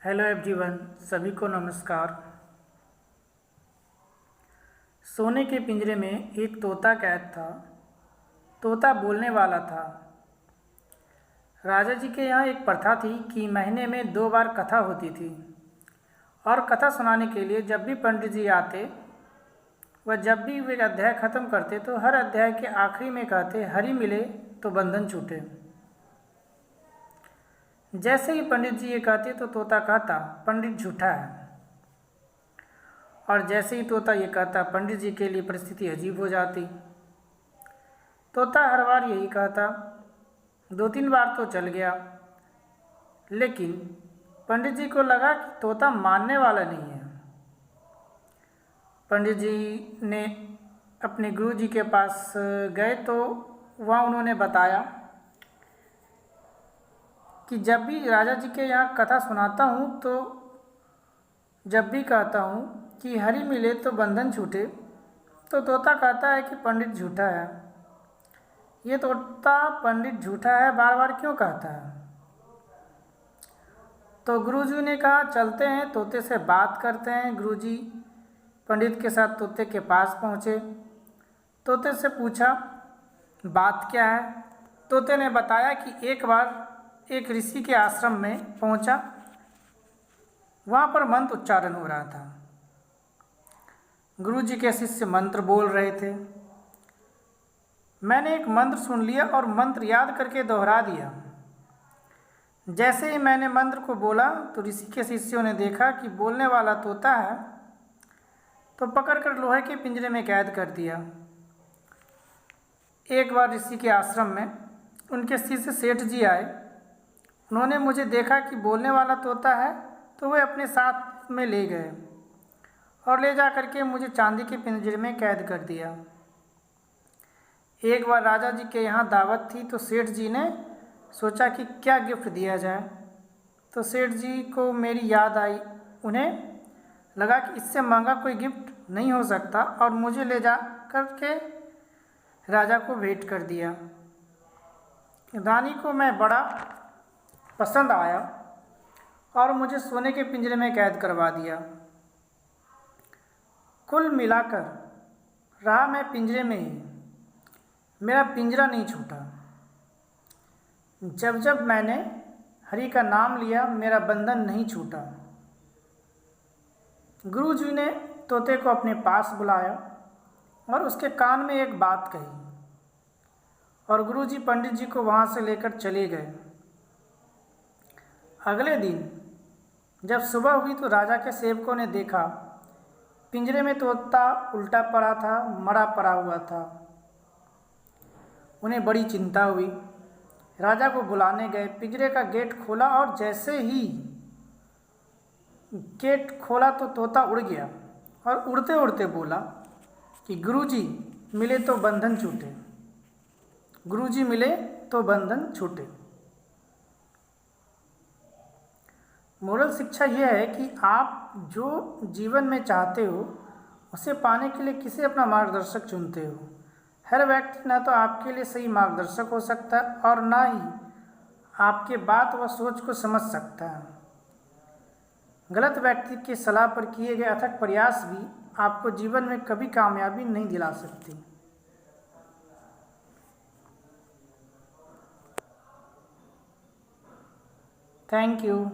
Hello everyone, सभी को नमस्कार। सोने के पिंजरे में एक तोता कैद था। तोता बोलने वाला था। राजा जी के यहाँ एक प्रथा थी कि महीने में 2 बार कथा होती थी और कथा सुनाने के लिए जब भी पंडित जी आते वह जब भी वे अध्याय खत्म करते तो हर अध्याय के आखिरी में कहते, हरि मिले तो बंधन छूटे। जैसे ही पंडित जी ये कहते तो तोता कहता, पंडित झूठा है। और जैसे ही तोता ये कहता, पंडित जी के लिए परिस्थिति अजीब हो जाती। तोता हर बार यही कहता। 2-3 बार तो चल गया, लेकिन पंडित जी को लगा कि तोता मानने वाला नहीं है। पंडित जी ने अपने गुरु जी के पास गए तो वहाँ उन्होंने बताया कि जब भी राजा जी के यहाँ कथा सुनाता हूँ तो जब भी कहता हूँ कि हरि मिले तो बंधन छूटे, तो तोता कहता है कि पंडित झूठा है। ये तोता पंडित झूठा है बार बार क्यों कहता है? तो गुरुजी ने कहा, चलते हैं तोते से बात करते हैं। गुरुजी पंडित के साथ तोते के पास पहुँचे। तोते से पूछा, बात क्या है? तोते ने बताया कि एक बार एक ऋषि के आश्रम में पहुँचा। वहाँ पर मंत्र उच्चारण हो रहा था। गुरुजी के शिष्य मंत्र बोल रहे थे। मैंने एक मंत्र सुन लिया और मंत्र याद करके दोहरा दिया। जैसे ही मैंने मंत्र को बोला तो ऋषि के शिष्यों ने देखा कि बोलने वाला तोता है, तो पकड़कर लोहे के पिंजरे में कैद कर दिया। एक बार ऋषि के आश्रम में उनके शिष्य सेठ जी आए। उन्होंने मुझे देखा कि बोलने वाला तोता है, तो वे अपने साथ में ले गए और ले जा करके मुझे चांदी के पिंजरे में कैद कर दिया। एक बार राजा जी के यहाँ दावत थी, तो सेठ जी ने सोचा कि क्या गिफ्ट दिया जाए। तो सेठ जी को मेरी याद आई। उन्हें लगा कि इससे महंगा कोई गिफ्ट नहीं हो सकता और मुझे ले जा कर के राजा को भेंट कर दिया। रानी को मैं बड़ा पसंद आया और मुझे सोने के पिंजरे में कैद करवा दिया। कुल मिलाकर रहा मैं पिंजरे में ही, मेरा पिंजरा नहीं छूटा। जब जब मैंने हरि का नाम लिया, मेरा बंधन नहीं छूटा। गुरु जी ने तोते को अपने पास बुलाया और उसके कान में एक बात कही और गुरु जी पंडित जी को वहाँ से लेकर चले गए। अगले दिन जब सुबह हुई तो राजा के सेवकों ने देखा पिंजरे में तोता उल्टा पड़ा था, मरा पड़ा हुआ था। उन्हें बड़ी चिंता हुई। राजा को बुलाने गए, पिंजरे का गेट खोला और जैसे ही गेट खोला तो तोता उड़ गया और उड़ते उड़ते बोला कि गुरुजी मिले तो बंधन छूटे, गुरुजी मिले तो बंधन छूटे। मोरल शिक्षा यह है कि आप जो जीवन में चाहते हो उसे पाने के लिए किसे अपना मार्गदर्शक चुनते हो। हर व्यक्ति ना तो आपके लिए सही मार्गदर्शक हो सकता है और ना ही आपके बात व सोच को समझ सकता है। गलत व्यक्ति की सलाह पर किए गए अथक प्रयास भी आपको जीवन में कभी कामयाबी नहीं दिला सकते। Thank you.